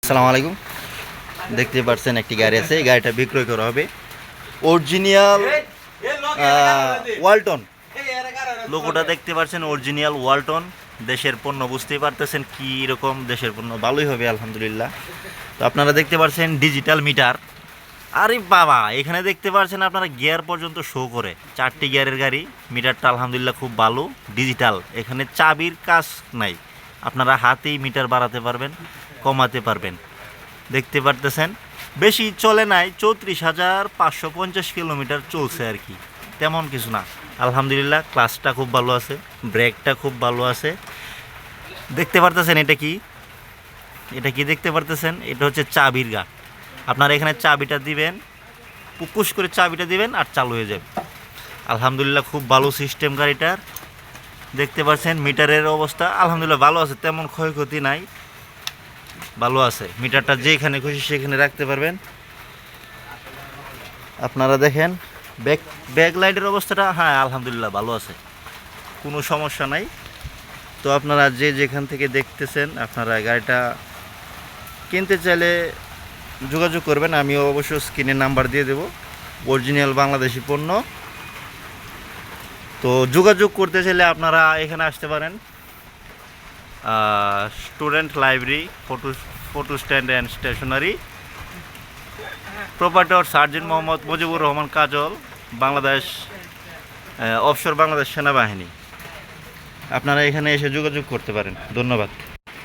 আসসালামু আলাইকুম। দেখতে পাচ্ছেন একটি গাড়ি আছে, এই গাড়িটা বিক্রয় করা হবে। অরিজিনাল ওয়ালটন লোগোটা দেখতে পাচ্ছেন, অরিজিনাল ওয়ালটন। দেশের পণ্য, বুঝতেই পারতেছেন কি রকম দেশের পণ্য, ভালোই হবে আলহামদুলিল্লাহ। তো আপনারা দেখতে পাচ্ছেন ডিজিটাল মিটার। আরে বাবা, এখানে দেখতে পাচ্ছেন আপনারা গিয়ার পর্যন্ত শো করে, 4টি গিয়ারের গাড়ি। মিটারটা আলহামদুলিল্লাহ খুব ভালো, ডিজিটাল। এখানে চাবির কাজ নাই, আপনারা হাতেই মিটার বাড়াতে পারবেন, কমাতে পারবেন। দেখতে পারতেছেন বেশি চলে নাই, 34,550 কিলোমিটার চলছে আর কি, তেমন কিছু না আলহামদুলিল্লাহ। ক্লাসটা খুব ভালো আছে, ব্রেকটা খুব ভালো আছে। দেখতে পারতেছেন এটা কি, এটা কি দেখতে পারতেছেন? এটা হচ্ছে চাবির গা। আপনারা এখানে চাবিটা দিবেন, পুকুশ করে চাবিটা দিবেন আর চালু হয়ে যাবে আলহামদুলিল্লাহ। খুব ভালো সিস্টেম গাড়িটার। দেখতে পাচ্ছেন মিটারের অবস্থা আলহামদুলিল্লাহ ভালো আছে, তেমন ক্ষয়ক্ষতি নাই, ভালো আছে। মিটারটা যেখানে খুশি সেখানে রাখতে পারবেন। আপনারা দেখেন ব্যাক লাইটের অবস্থাটা, হ্যাঁ আলহামদুলিল্লাহ ভালো আছে, কোনো সমস্যা নাই। তো আপনারা যে যেখান থেকে দেখতেছেন, আপনারা গাড়িটা কিনতে চাইলে যোগাযোগ করবেন, আমিও অবশ্য স্ক্রিনে নাম্বার দিয়ে দেব। অরিজিনাল বাংলাদেশি পণ্য। তো যোগাযোগ করতে চাইলে আপনারা এখানে আসতে পারেন, student library, photo stand and stationery, proprietor sergeant Mohammad Mujibur Rahman Kajal, Bangladesh, offshore Bangladesh সেনাবাহিনী। আপনারা এখানে এসে যোগাযোগ করতে পারেন। ধন্যবাদ।